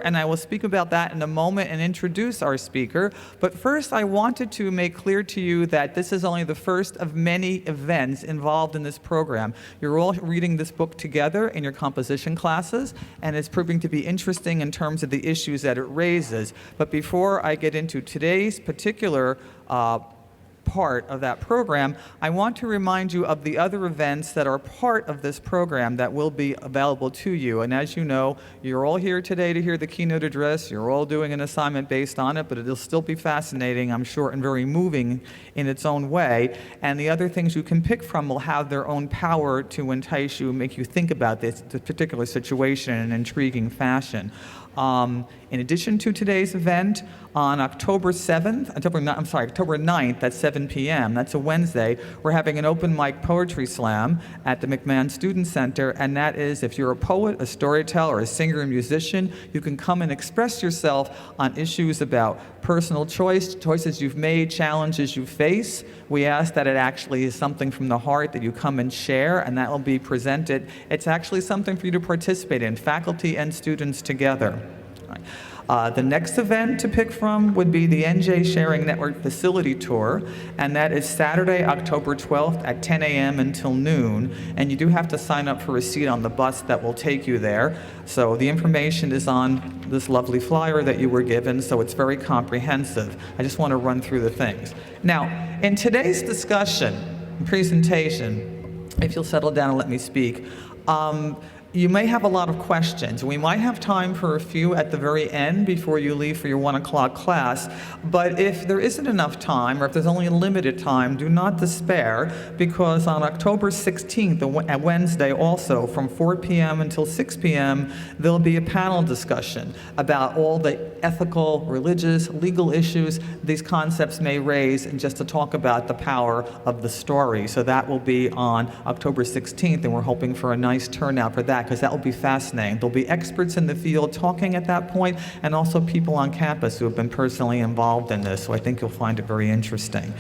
and I will speak about that in a moment and introduce our speaker. But first, I wanted to make clear to you that this is only the first of many events involved in this program. You're all reading this book together in your composition classes, and it's proving to be interesting in terms of the issues that it raises. But before I get into today's particular part of that program, I want to remind you of the other events that are part of this program that will be available to you. And as you know, you're all here today to hear the keynote address. You're all doing an assignment based on it, but it'll still be fascinating, I'm sure, and very moving in its own way. And the other things you can pick from will have their own power to entice you, make you think about this particular situation in an intriguing fashion. In addition to today's event, on October 9th at 7 p.m., that's a Wednesday, we're having an open mic poetry slam at the McMahon Student Center, and that is if you're a poet, a storyteller, a singer, a musician, you can come and express yourself on issues about personal choices you've made, challenges you face. We ask that it actually is something from the heart that you come and share, and that will be presented. It's actually something for you to participate in, faculty and students together. The next event to pick from would be the NJ Sharing Network Facility Tour, and that is Saturday, October 12th at 10 a.m. until noon, and you do have to sign up for a seat on the bus that will take you there. So the information is on this lovely flyer that you were given, so it's very comprehensive. I just want to run through the things. Now, in today's discussion, presentation, if you'll settle down and let me speak, you may have a lot of questions. We might have time for a few at the very end before you leave for your 1 o'clock class, but if there isn't enough time, or if there's only a limited time, do not despair, because on October 16th, a Wednesday also, from 4 p.m. until 6 p.m., there'll be a panel discussion about all the ethical, religious, legal issues these concepts may raise, and just to talk about the power of the story. So that will be on October 16th, and we're hoping for a nice turnout for that, because that will be fascinating. There'll be experts in the field talking at that point, and also people on campus who have been personally involved in this, so I think you'll find it very interesting.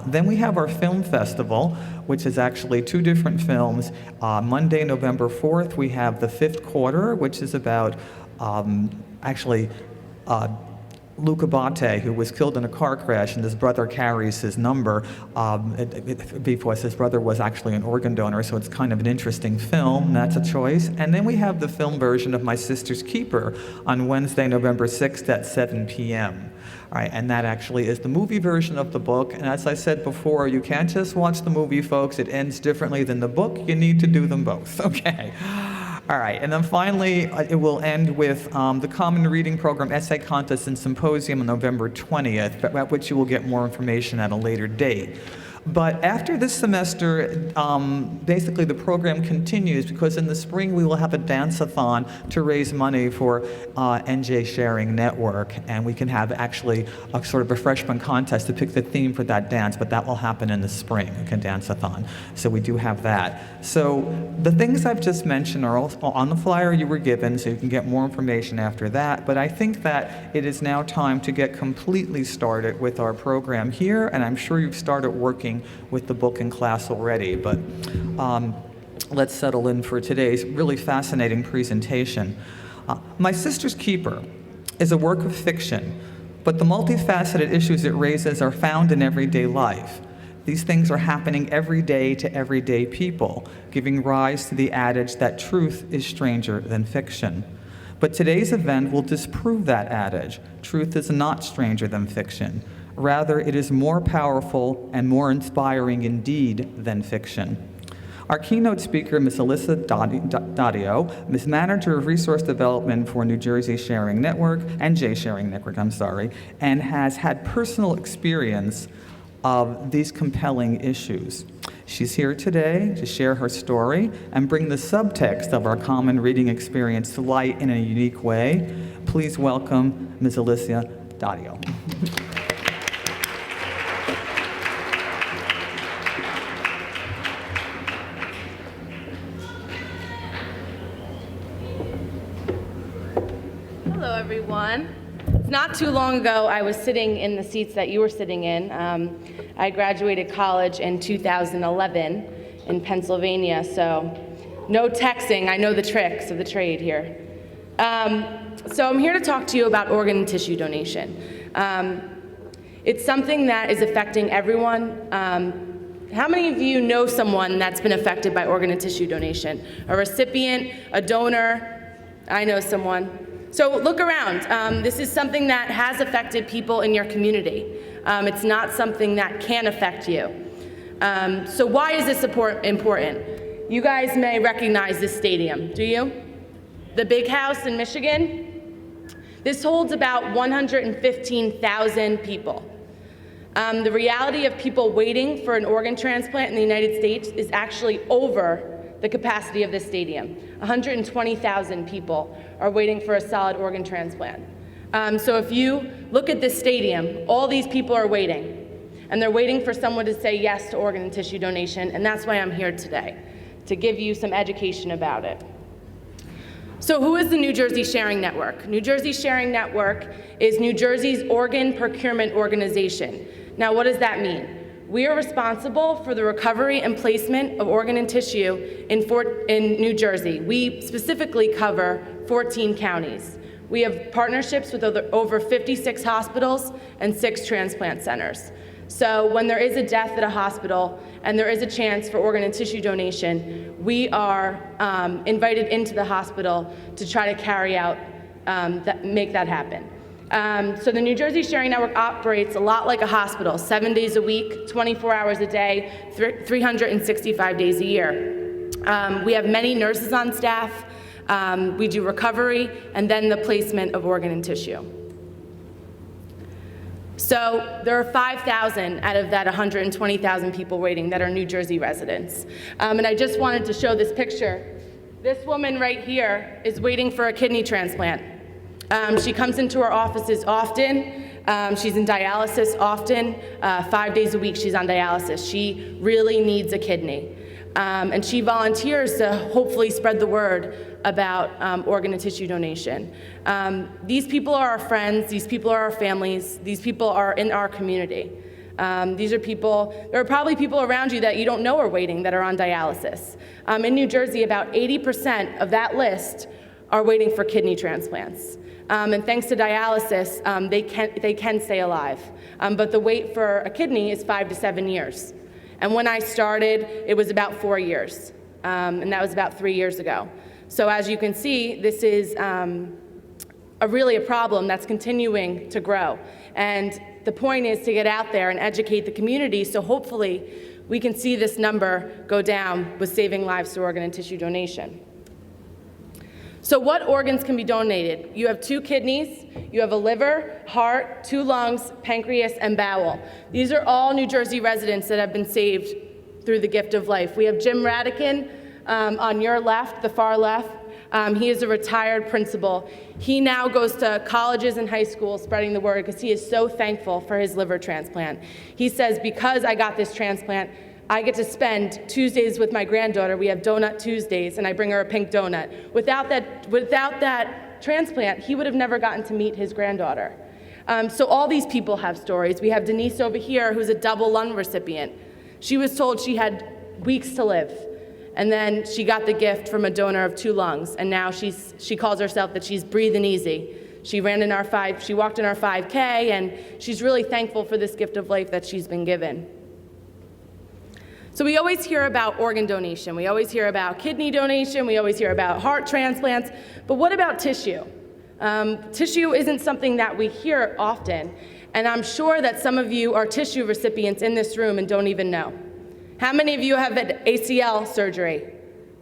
Then we have our film festival, which is actually 2 different films. Monday, November 4th, we have The Fifth Quarter, which is about Luca Bate, who was killed in a car crash, and his brother carries his number because his brother was actually an organ donor, so it's kind of an interesting film. That's a choice. And then we have the film version of My Sister's Keeper on Wednesday, November 6th at 7 p.m. All right, and that actually is the movie version of the book. And as I said before, you can't just watch the movie, folks. It ends differently than the book. You need to do them both, okay? All right, and then finally, it will end with the Common Reading Program Essay Contest and Symposium on November 20th, at which you will get more information at a later date. But after this semester, basically the program continues, because in the spring we will have a dance-a-thon to raise money for NJ Sharing Network, and we can have actually a sort of a freshman contest to pick the theme for that dance, but that will happen in the spring, a dance-a-thon. So we do have that. So the things I've just mentioned are all on the flyer you were given, so you can get more information after that, but I think that it is now time to get completely started with our program here, and I'm sure you've started working with the book in class already, but let's settle in for today's really fascinating presentation. My Sister's Keeper is a work of fiction, but the multifaceted issues it raises are found in everyday life. These things are happening every day to everyday people, giving rise to the adage that truth is stranger than fiction. But today's event will disprove that adage. Truth is not stranger than fiction. Rather, it is more powerful and more inspiring indeed than fiction. Our keynote speaker, Ms. Alyssa Dadio, Ms. Manager of Resource Development for New Jersey Sharing Network, NJ Sharing Network, and has had personal experience of these compelling issues. She's here today to share her story and bring the subtext of our common reading experience to light in a unique way. Please welcome Ms. Alyssa Dadio. Hello, everyone. Not too long ago, I was sitting in the seats that you were sitting in. I graduated college in 2011 in Pennsylvania, so no texting. I know the tricks of the trade here. So I'm here to talk to you about organ and tissue donation. It's something that is affecting everyone. How many of you know someone that's been affected by organ and tissue donation? A recipient, a donor? I know someone. So look around. This is something that has affected people in your community. It's not something that can affect you. So why is this important? You guys may recognize this stadium, do you? The Big House in Michigan? This holds about 115,000 people. The reality of people waiting for an organ transplant in the United States is actually over the capacity of this stadium. 120,000 people are waiting for a solid organ transplant. So if you look at this stadium, all these people are waiting, and they're waiting for someone to say yes to organ and tissue donation, and that's why I'm here today, to give you some education about it. So who is the New Jersey Sharing Network? New Jersey Sharing Network is New Jersey's organ procurement organization. Now, what does that mean? We are responsible for the recovery and placement of organ and tissue in New Jersey. We specifically cover 14 counties. We have partnerships with over 56 hospitals and 6 transplant centers. So when there is a death at a hospital and there is a chance for organ and tissue donation, we are invited into the hospital to try to carry out, make that happen. So the New Jersey Sharing Network operates a lot like a hospital, 7 days a week, 24 hours a day, 365 days a year. We have many nurses on staff. We do recovery and then the placement of organ and tissue. So there are 5,000 out of that 120,000 people waiting that are New Jersey residents. And I just wanted to show this picture. This woman right here is waiting for a kidney transplant. She comes into our offices often. She's in dialysis often. 5 days a week she's on dialysis. She really needs a kidney. And she volunteers to hopefully spread the word about organ and tissue donation. These people are our friends. These people are our families. These people are in our community. These are people, there are probably people around you that you don't know are waiting that are on dialysis. In New Jersey, about 80% of that list are waiting for kidney transplants. And thanks to dialysis, they can stay alive. But the wait for a kidney is 5 to 7 years. And when I started, it was about 4 years. And that was about 3 years ago. So as you can see, this is really a problem that's continuing to grow. And the point is to get out there and educate the community so hopefully we can see this number go down with saving lives through organ and tissue donation. So what organs can be donated? You have 2 kidneys, you have a liver, heart, 2 lungs, pancreas, and bowel. These are all New Jersey residents that have been saved through the gift of life. We have Jim Radican on your left, the far left. He is a retired principal. He now goes to colleges and high schools spreading the word because he is so thankful for his liver transplant. He says, because I got this transplant, I get to spend Tuesdays with my granddaughter. We have Donut Tuesdays, and I bring her a pink donut. Without that transplant, he would have never gotten to meet his granddaughter. So all these people have stories. We have Denise over here, who's a double lung recipient. She was told she had weeks to live, and then she got the gift from a donor of 2 lungs, and now she calls herself that she's breathing easy. She walked in our 5K, and she's really thankful for this gift of life that she's been given. So we always hear about organ donation. We always hear about kidney donation. We always hear about heart transplants. But what about tissue? Tissue isn't something that we hear often. And I'm sure that some of you are tissue recipients in this room and don't even know. How many of you have had ACL surgery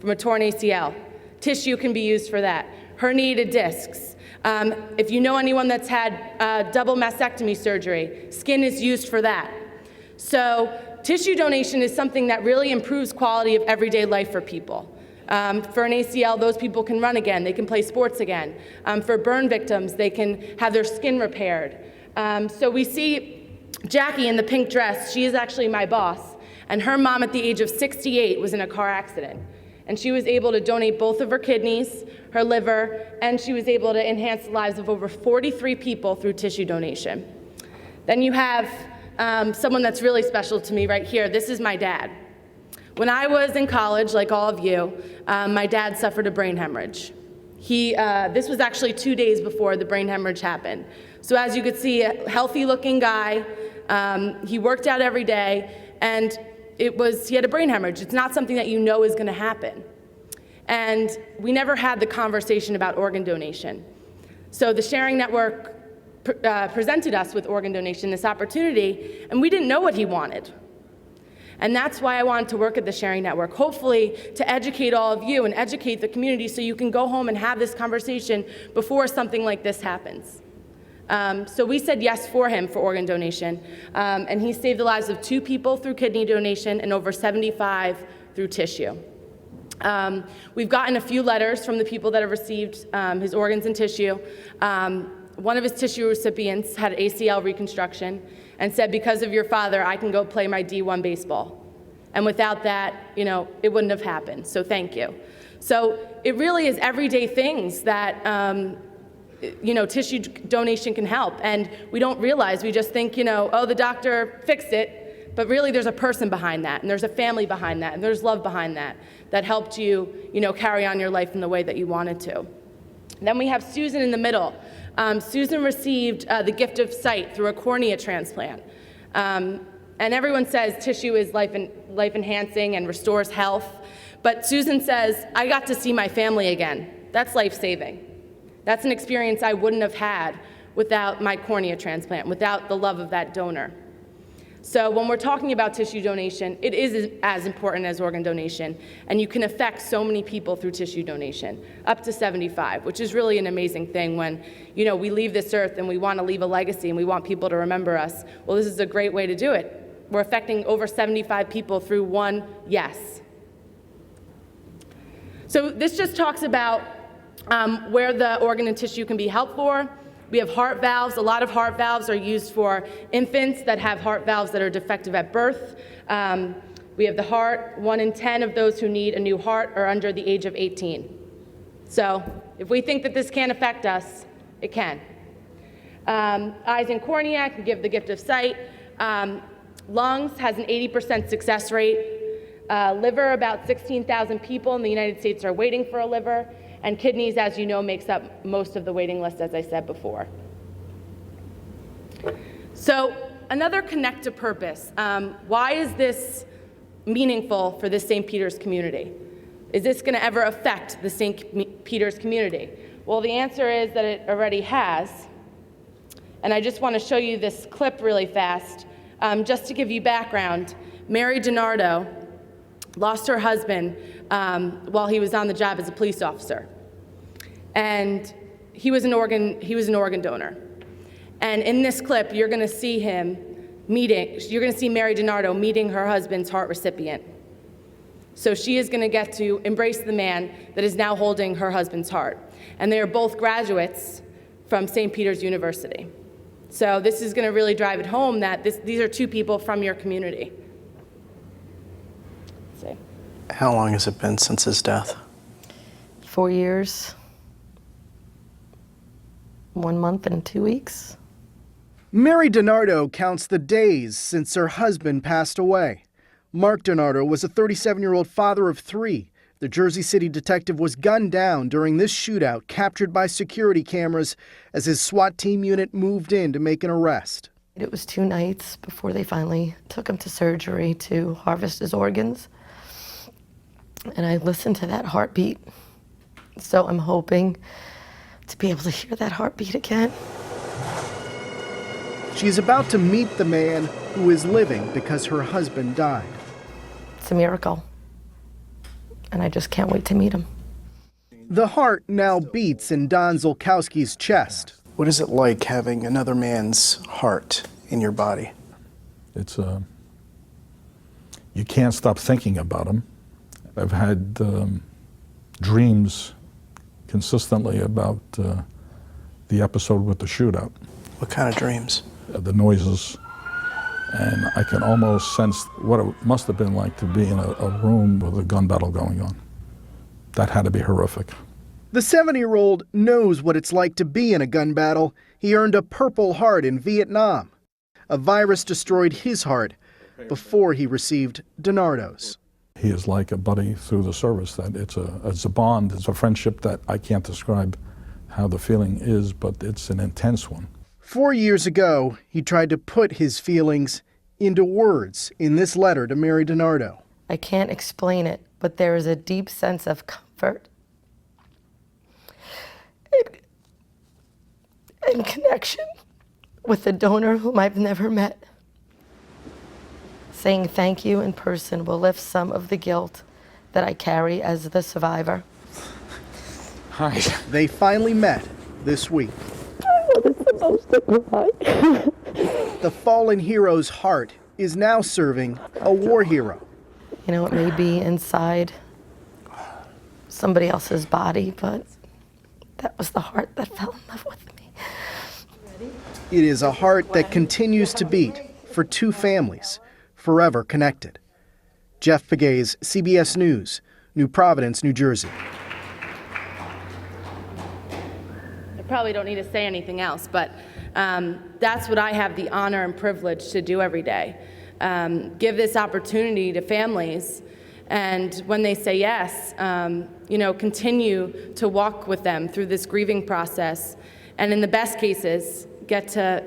from a torn ACL? Tissue can be used for that. Herniated discs. If you know anyone that's had double mastectomy surgery, skin is used for that. So tissue donation is something that really improves quality of everyday life for people. For an ACL, those people can run again. They can play sports again. For burn victims, they can have their skin repaired. So we see Jackie in the pink dress. She is actually my boss. And her mom at the age of 68 was in a car accident. And she was able to donate both of her kidneys, her liver, and she was able to enhance the lives of over 43 people through tissue donation. Then you have someone that's really special to me right here. This is my dad. When I was in college, like all of you, my dad suffered a brain hemorrhage. This was actually 2 days before the brain hemorrhage happened. So as you could see, a healthy-looking guy. He worked out every day, and he had a brain hemorrhage. It's not something that you know is going to happen. And we never had the conversation about organ donation. So the Sharing Network presented us with organ donation, this opportunity, and we didn't know what he wanted. And that's why I wanted to work at the Sharing Network, hopefully to educate all of you and educate the community so you can go home and have this conversation before something like this happens. So we said yes for him for organ donation, and he saved the lives of 2 people through kidney donation and over 75 through tissue. We've gotten a few letters from the people that have received his organs and tissue. One of his tissue recipients had ACL reconstruction and said, because of your father, I can go play my D1 baseball. And without that, it wouldn't have happened, so thank you. So it really is everyday things that tissue donation can help. And we don't realize, we just think, oh, the doctor fixed it, but really there's a person behind that, and there's a family behind that, and there's love behind that, that helped you, carry on your life in the way that you wanted to. And then we have Susan in the middle. Susan received the gift of sight through a cornea transplant. And everyone says tissue is life-enhancing and restores health. But Susan says, I got to see my family again. That's life-saving. That's an experience I wouldn't have had without my cornea transplant, without the love of that donor. So when we're talking about tissue donation, it is as important as organ donation, and you can affect so many people through tissue donation, up to 75, which is really an amazing thing when, we leave this earth and we want to leave a legacy and we want people to remember us. Well, this is a great way to do it. We're affecting over 75 people through one yes. So this just talks about where the organ and tissue can be helped for. We have heart valves. A lot of heart valves are used for infants that have heart valves that are defective at birth. We have the heart. 1 in 10 of those who need a new heart are under the age of 18. So if we think that this can't affect us, it can. Eyes and cornea can give the gift of sight. Lungs has an 80% success rate. Liver, about 16,000 people in the United States are waiting for a liver. And kidneys, as you know, makes up most of the waiting list, as I said before. So another connect to purpose. Why is this meaningful for the St. Peter's community? Is this going to ever affect the St. Peter's community? Well, the answer is that it already has. And I just want to show you this clip really fast. Just to give you background, Mary DiNardo lost her husband while he was on the job as a police officer. And he was an organ donor. And in this clip, you're going to see Mary DiNardo meeting her husband's heart recipient. So she is going to get to embrace the man that is now holding her husband's heart. And they are both graduates from St. Peter's University. So this is going to really drive it home that these are 2 people from your community. How long has it been since his death? 4 years, 1 month and 2 weeks. Mary DiNardo counts the days since her husband passed away. Mark DiNardo was a 37-year-old father of 3. The Jersey City detective was gunned down during this shootout, captured by security cameras as his SWAT team unit moved in to make an arrest. It was 2 nights before they finally took him to surgery to harvest his organs. And I listened to that heartbeat. So I'm hoping to be able to hear that heartbeat again. She's about to meet the man who is living because her husband died. It's a miracle. And I just can't wait to meet him. The heart now beats in Don Zolkowski's chest. What is it like having another man's heart in your body? It's you can't stop thinking about him. I've had dreams consistently about the episode with the shootout. What kind of dreams? The noises, and I can almost sense what it must have been like to be in a room with a gun battle going on. That had to be horrific. The 70-year-old knows what it's like to be in a gun battle. He earned a Purple Heart in Vietnam. A virus destroyed his heart before he received DiNardo's. he is like a buddy through the service, that it's a bond, it's a friendship that I can't describe how the feeling is, but it's an intense one. 4 years ago, he tried to put his feelings into words in this letter to Mary DiNardo. I can't explain it, but there is a deep sense of comfort and connection with a donor whom I've never met. Saying thank you in person will lift some of the guilt that I carry as the survivor. Hi. They finally met this week. I was supposed to cry. The fallen hero's heart is now serving a war hero. You know, it may be inside somebody else's body, but that was the heart that fell in love with me. It is a heart that continues to beat for two families, forever connected. Jeff Pegues, CBS News, New Providence, New Jersey. I probably don't need to say anything else, but that's what I have the honor and privilege to do every day. Give this opportunity to families, and when they say yes, continue to walk with them through this grieving process, and in the best cases, get to,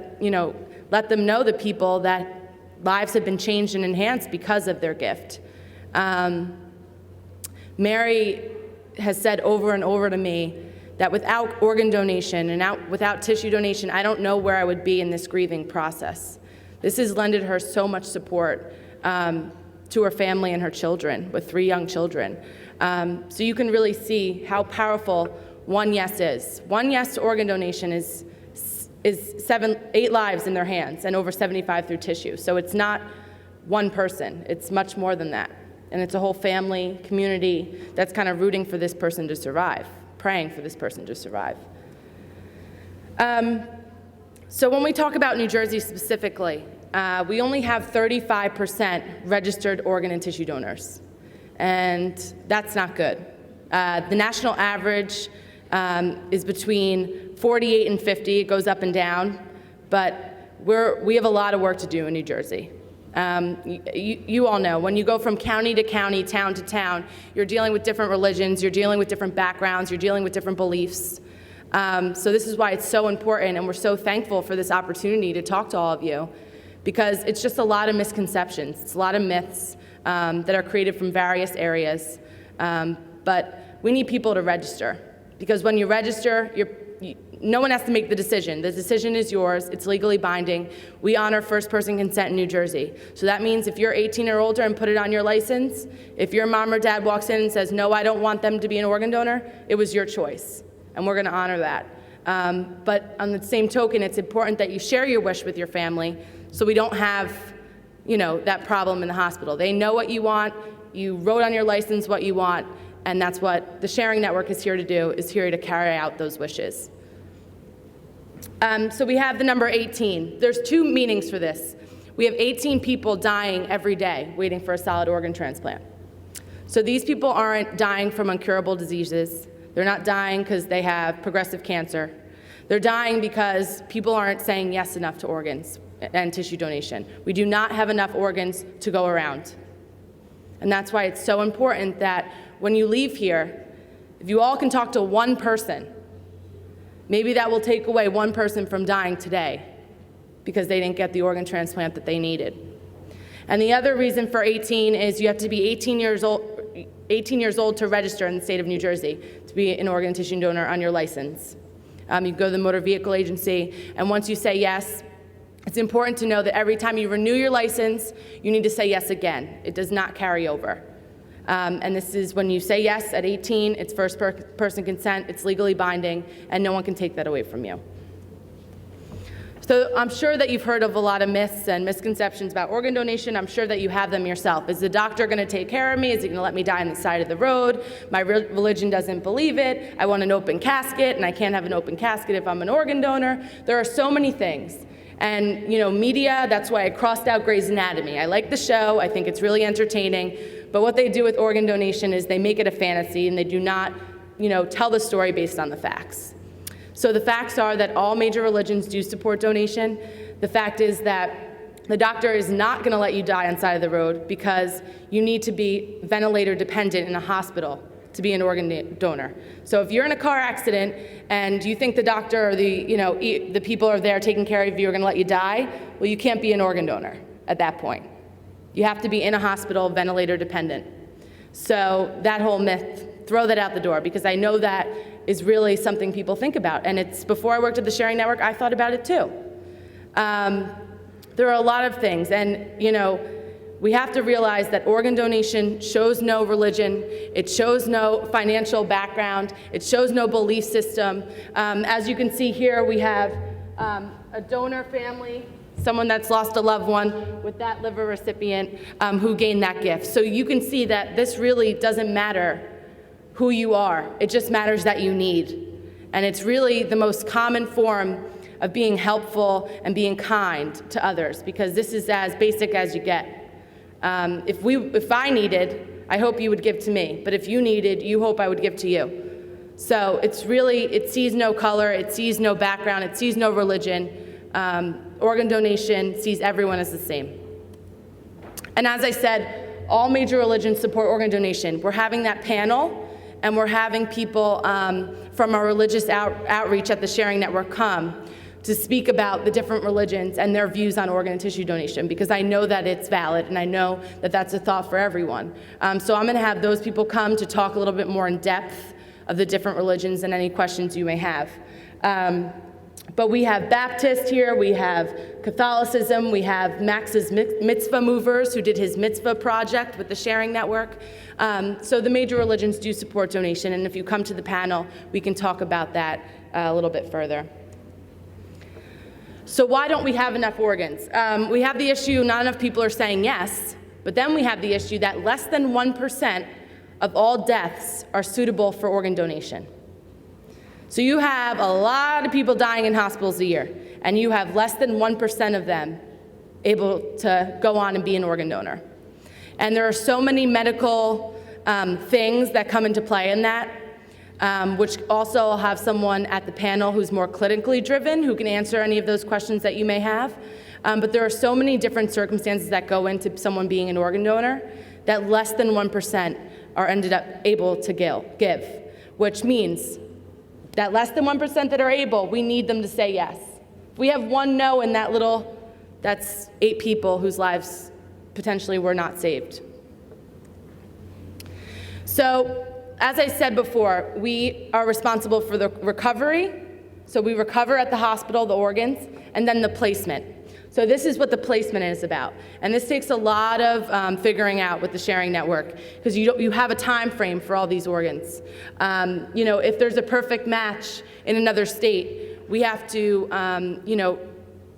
let them know the people that lives have been changed and enhanced because of their gift. Mary has said over and over to me that without organ donation and without tissue donation, I don't know where I would be in this grieving process. This has lended her so much support to her family and her children, with 3 young children. So you can really see how powerful one yes is. One yes to organ donation is 8 lives in their hands and over 75 through tissue. So it's not one person, it's much more than that. And it's a whole family, community that's kind of rooting for this person to survive, praying for this person to survive. So when we talk about New Jersey specifically, we only have 35% registered organ and tissue donors, and that's not good. The national average is between 48 and 50. It goes up and down, but we have a lot of work to do in New Jersey. You all know, when you go from county to county, town to town, you're dealing with different religions, you're dealing with different backgrounds, you're dealing with different beliefs. So this is why it's so important, and we're so thankful for this opportunity to talk to all of you, because it's just a lot of misconceptions. It's a lot of myths that are created from various areas. But we need people to register, because when you register, no one has to make the decision. The decision is yours. It's legally binding. We honor first-person consent in New Jersey. So that means if you're 18 or older and put it on your license, if your mom or dad walks in and says, no, I don't want them to be an organ donor, it was your choice, and we're going to honor that. But on the same token, it's important that you share your wish with your family so we don't have, that problem in the hospital. They know what you want. You wrote on your license what you want, and that's what the Sharing Network is here to do, is here to carry out those wishes. So we have the number 18. There's 2 meanings for this. We have 18 people dying every day waiting for a solid organ transplant. So these people aren't dying from incurable diseases. They're not dying because they have progressive cancer. They're dying because people aren't saying yes enough to organs and tissue donation. We do not have enough organs to go around. And that's why it's so important that when you leave here, if you all can talk to one person, maybe that will take away one person from dying today because they didn't get the organ transplant that they needed. And the other reason for 18 is you have to be 18 years old to register in the state of New Jersey to be an organ and tissue donor on your license. You go to the motor vehicle agency, and once you say yes, it's important to know that every time you renew your license, you need to say yes again. It does not carry over. And this is when you say yes at 18, it's first-person consent, it's legally binding, and no one can take that away from you. So I'm sure that you've heard of a lot of myths and misconceptions about organ donation. I'm sure that you have them yourself. Is the doctor going to take care of me? Is he going to let me die on the side of the road? My religion doesn't believe it. I want an open casket, and I can't have an open casket if I'm an organ donor. There are so many things. And, media, that's why I crossed out Grey's Anatomy. I like the show. I think it's really entertaining. But what they do with organ donation is they make it a fantasy, and they do not, tell the story based on the facts. So the facts are that all major religions do support donation. The fact is that The doctor is not going to let you die on the side of the road because you need to be ventilator dependent in a hospital to be an organ donor. So if you're in a car accident and you think the doctor or the people are there taking care of you are going to let you die, well, you can't be an organ donor at that point. You have to be in a hospital, ventilator dependent. So that whole myth, throw that out the door, because I know that is really something people think about. And it's before I worked at the Sharing Network, I thought about it too. There are a lot of things, and we have to realize that organ donation shows no religion, it shows no financial background, it shows no belief system. As you can see here, we have a donor family, someone that's lost a loved one with that liver recipient who gained that gift. So you can see that this really doesn't matter who you are, it just matters that you need. And it's really the most common form of being helpful and being kind to others, because this is as basic as you get. If I needed, I hope you would give to me, but if you needed, you hope I would give to you. So it's really, it sees no color, it sees no background, it sees no religion. Organ donation sees everyone as the same. And as I said, all major religions support organ donation. We're having that panel, and we're having people from our religious outreach at the Sharing Network come to speak about the different religions and their views on organ and tissue donation, because I know that it's valid and I know that that's a thought for everyone. So I'm going to have those people come to talk a little bit more in depth of the different religions and any questions you may have. But we have Baptist here, we have Catholicism, we have Max's mitzvah movers who did his mitzvah project with the Sharing Network. So the major religions do support donation, and if you come to the panel, we can talk about that a little bit further. So why don't we have enough organs? We have the issue, not enough people are saying yes, but then we have the issue that less than 1% of all deaths are suitable for organ donation. So you have a lot of people dying in hospitals a year, and you have less than 1% of them able to go on and be an organ donor. And there are so many medical things that come into play in that, which also I'll have someone at the panel who's more clinically driven who can answer any of those questions that you may have. But there are so many different circumstances that go into someone being an organ donor that less than 1% are ended up able to give, which means that less than 1% that are able, we need them to say yes. If we have one no in that little, that's 8 people whose lives potentially were not saved. So, as I said before, we are responsible for the recovery. So we recover at the hospital, the organs, and then the placement. So this is what the placement is about. And this takes a lot of figuring out with the Sharing Network, because you have a time frame for all these organs. If there's a perfect match in another state, we have to,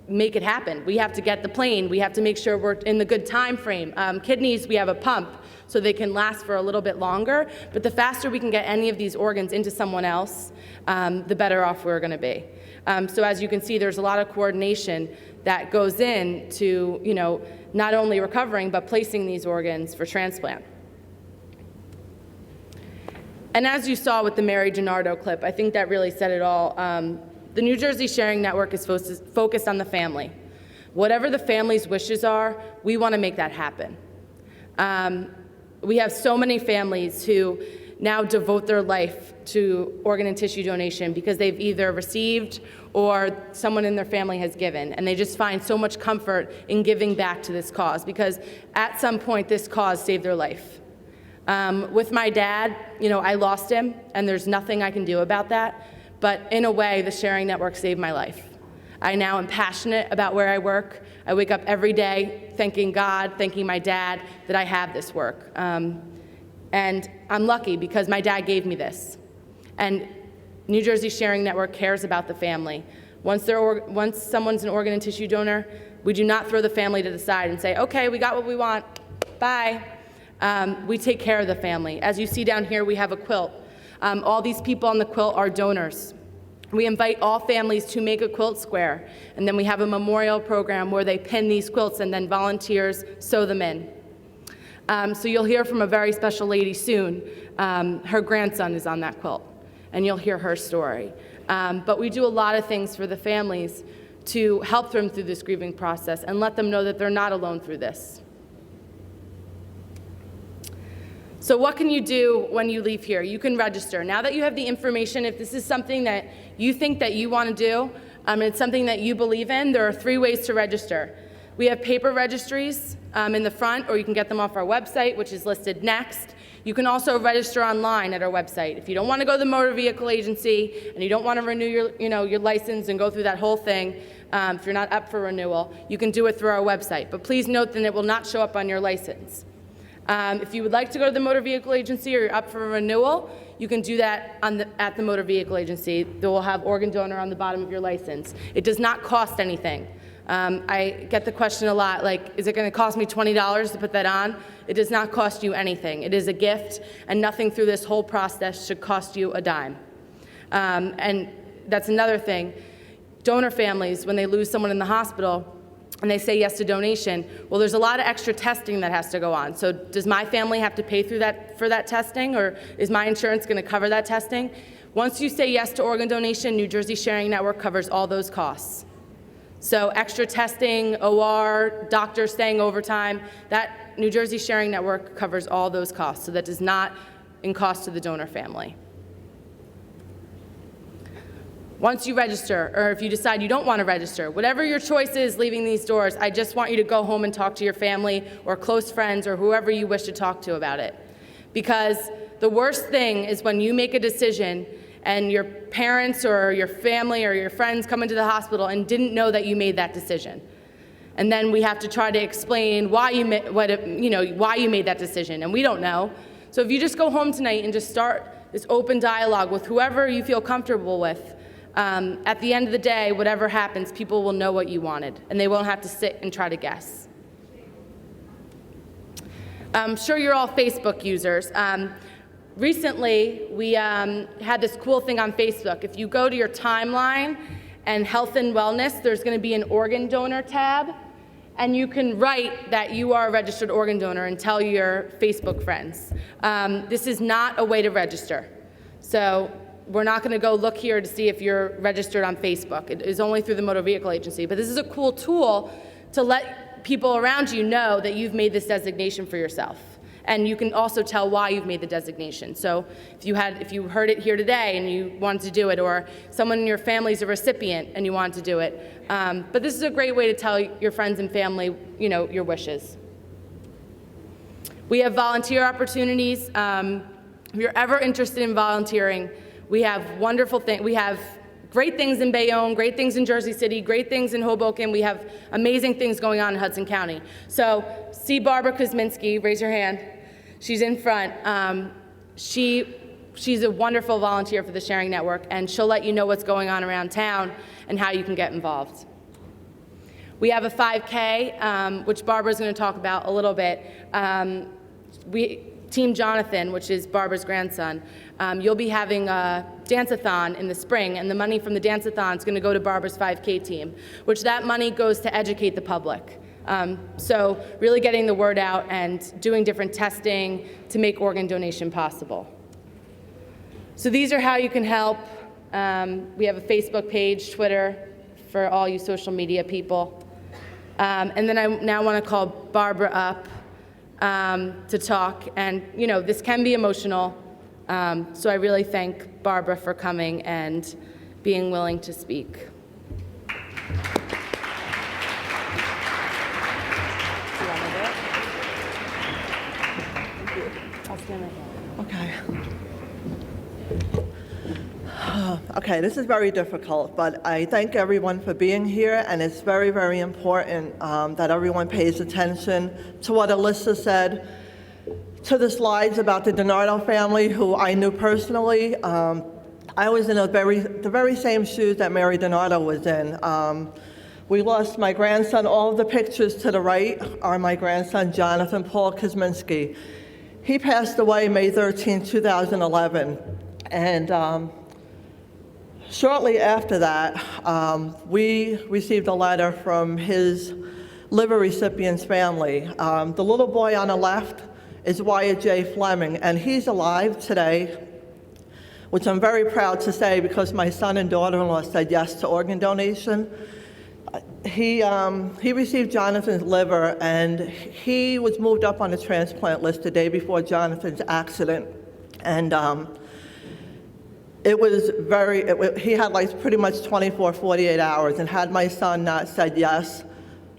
make it happen. We have to get the plane. We have to make sure we're in the good time frame. Kidneys, we have a pump, so they can last for a little bit longer. But the faster we can get any of these organs into someone else, the better off we're going to be. So as you can see, there's a lot of coordination that goes into, not only recovering, but placing these organs for transplant. And as you saw with the Mary DiNardo clip, I think that really said it all. The New Jersey Sharing Network is focused on the family. Whatever the family's wishes are, we want to make that happen. We have so many families who now devote their life to organ and tissue donation because they've either received or someone in their family has given, and they just find so much comfort in giving back to this cause, because at some point this cause saved their life. With my dad, I lost him, and there's nothing I can do about that, but in a way, the Sharing Network saved my life. I now am passionate about where I work. I wake up every day thanking God, thanking my dad that I have this work. And I'm lucky because my dad gave me this. And New Jersey Sharing Network cares about the family. Once someone's an organ and tissue donor, we do not throw the family to the side and say, okay, we got what we want, bye. We take care of the family. As you see down here, we have a quilt. All these people on the quilt are donors. We invite all families to make a quilt square, and then we have a memorial program where they pin these quilts and then volunteers sew them in. So you'll hear from a very special lady soon. Her grandson is on that quilt, and you'll hear her story. But we do a lot of things for the families to help them through this grieving process and let them know that they're not alone through this. So what can you do when you leave here? You can register. Now that you have the information, if this is something that you think that you want to do, and it's something that you believe in, there are 3 ways to register. We have paper registries in the front, or you can get them off our website, which is listed next. You can also register online at our website. If you don't want to go to the motor vehicle agency and you don't want to renew your license and go through that whole thing, if you're not up for renewal, you can do it through our website. But please note that it will not show up on your license. If you would like to go to the motor vehicle agency or you're up for renewal, you can do that at the motor vehicle agency. They will have organ donor on the bottom of your license. It does not cost anything. I get the question a lot, like, is it going to cost me $20 to put that on? It does not cost you anything. It is a gift, and nothing through this whole process should cost you a dime. And that's another thing. Donor families, when they lose someone in the hospital, and they say yes to donation, well, there's a lot of extra testing that has to go on. So does my family have to pay for that testing, or is my insurance going to cover that testing? Once you say yes to organ donation, New Jersey Sharing Network covers all those costs. So extra testing, OR, doctors staying overtime, that New Jersey Sharing Network covers all those costs. So that does not in cost to the donor family. Once you register, or if you decide you don't want to register, whatever your choice is leaving these doors, I just want you to go home and talk to your family or close friends or whoever you wish to talk to about it. Because the worst thing is when you make a decision and your parents or your family or your friends come into the hospital and didn't know that you made that decision. And then we have to try to explain why you made that decision, and we don't know. So if you just go home tonight and just start this open dialogue with whoever you feel comfortable with, at the end of the day, whatever happens, people will know what you wanted, and they won't have to sit and try to guess. I'm sure you're all Facebook users. Recently, we had this cool thing on Facebook. If you go to your timeline and health and wellness, there's going to be an organ donor tab, and you can write that you are a registered organ donor and tell your Facebook friends. This is not a way to register. So we're not going to go look here to see if you're registered on Facebook. It is only through the motor vehicle agency. But this is a cool tool to let people around you know that you've made this designation for yourself. And you can also tell why you've made the designation. So if you heard it here today and you wanted to do it, or someone in your family is a recipient and you wanted to do it. But this is a great way to tell your friends and family, your wishes. We have volunteer opportunities. If you're ever interested in volunteering, we have wonderful things. We have great things in Bayonne, great things in Jersey City, great things in Hoboken. We have amazing things going on in Hudson County. So see Barbara Kuzminski, raise your hand. She's in front. She's a wonderful volunteer for the Sharing Network, and she'll let you know what's going on around town and how you can get involved. We have a 5K, which Barbara's going to talk about a little bit. Team Jonathan, which is Barbara's grandson, you'll be having a dance-a-thon in the spring, and the money from the dance-a-thon is going to go to Barbara's 5K team, which that money goes to educate the public. So really getting the word out and doing different testing to make organ donation possible. So these are how you can help. We have a Facebook page, Twitter, for all you social media people. And then I now want to call Barbara up to talk. And, this can be emotional. So I really thank Barbara for coming and being willing to speak. Okay, this is very difficult, but I thank everyone for being here, and it's very, very important that everyone pays attention to what Alyssa said, to the slides about the DiNardo family, who I knew personally. I was in the very same shoes that Mary DiNardo was in. We lost my grandson. All of the pictures to the right are my grandson, Jonathan Paul Kuzminski. He passed away May 13, 2011, and shortly after that, we received a letter from his liver recipient's family. The little boy on the left is Wyatt J. Fleming, and he's alive today, which I'm very proud to say because my son and daughter-in-law said yes to organ donation. he received Jonathan's liver, and he was moved up on the transplant list the day before Jonathan's accident. And it was he had like pretty much 24, 48 hours, and had my son not said yes,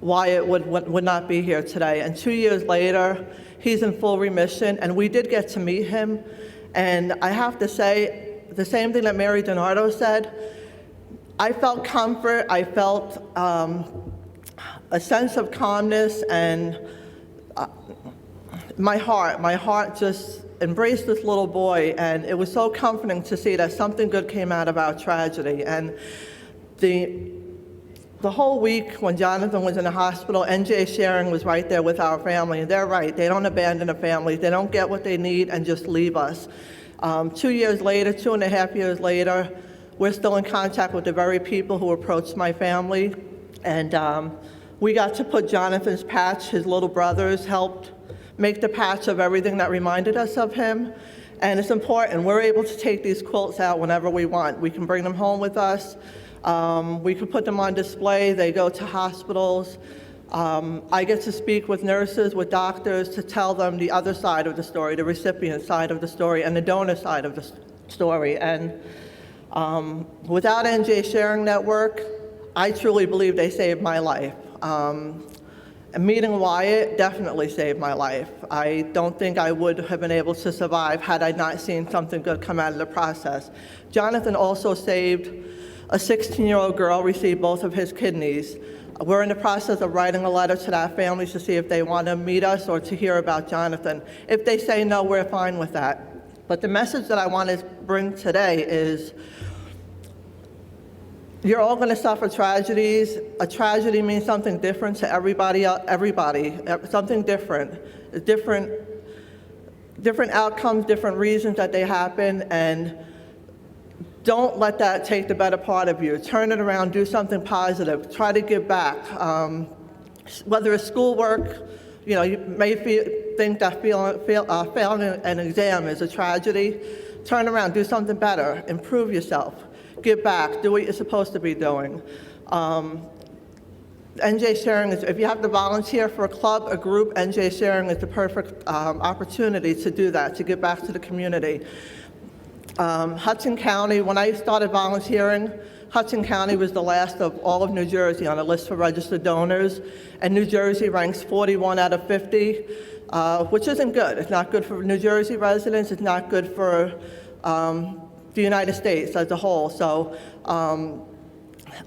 Wyatt would not be here today. And 2 years later, he's in full remission, and we did get to meet him. And I have to say, the same thing that Mary DiNardo said, I felt comfort, I felt a sense of calmness, and my heart just embraced this little boy, and it was so comforting to see that something good came out of our tragedy. And the whole week when Jonathan was in the hospital, NJ Sharing was right there with our family, and they're right, they don't abandon a family, they don't get what they need and just leave us. 2 years later, 2.5 years later, we're still in contact with the very people who approached my family, and we got to put Jonathan's patch. His little brothers helped make the patch of everything that reminded us of him, and it's important. We're able to take these quilts out whenever we want. We can bring them home with us. We can put them on display. They go to hospitals. I get to speak with nurses, with doctors, to tell them the other side of the story, the recipient side of the story, and the donor side of the story. And without NJ Sharing Network, I truly believe they saved my life. And meeting Wyatt definitely saved my life. I don't think I would have been able to survive had I not seen something good come out of the process. Jonathan also saved a 16-year-old girl, received both of his kidneys. We're in the process of writing a letter to that family to see if they want to meet us or to hear about Jonathan. If they say no, we're fine with that. But the message that I want to bring today is, you're all going to suffer tragedies. A tragedy means something different to everybody, something different. Different outcomes, different reasons that they happen, and don't let that take the better part of you. Turn it around, do something positive, try to give back. Whether it's schoolwork, you may think that failing an exam is a tragedy. Turn around, do something better, improve yourself. Give back, do what you're supposed to be doing. NJ Sharing is, if you have to volunteer for a club, a group, NJ Sharing is the perfect opportunity to do that, to give back to the community. Hudson County, when I started volunteering, Hudson County was the last of all of New Jersey on a list for registered donors, and New Jersey ranks 41 out of 50, which isn't good. It's not good for New Jersey residents, it's not good for the United States as a whole. So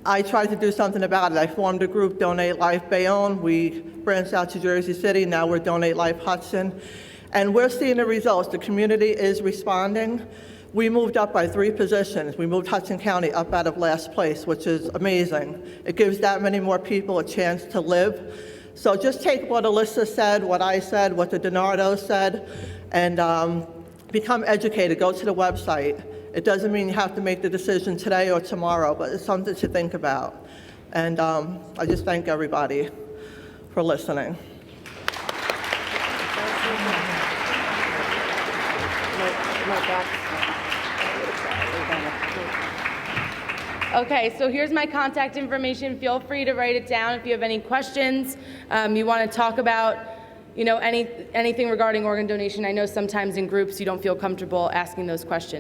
I tried to do something about it. I formed a group, Donate Life Bayonne. We branched out to Jersey City. Now we're Donate Life Hudson. And we're seeing the results. The community is responding. We moved up by 3 positions. We moved Hudson County up out of last place, which is amazing. It gives that many more people a chance to live. So just take what Alyssa said, what I said, what the DiNardos said, and become educated. Go to the website. It doesn't mean you have to make the decision today or tomorrow, but it's something to think about. And I just thank everybody for listening. Okay, so here's my contact information. Feel free to write it down if you have any questions, you want to talk about, anything regarding organ donation. I know sometimes in groups you don't feel comfortable asking those questions.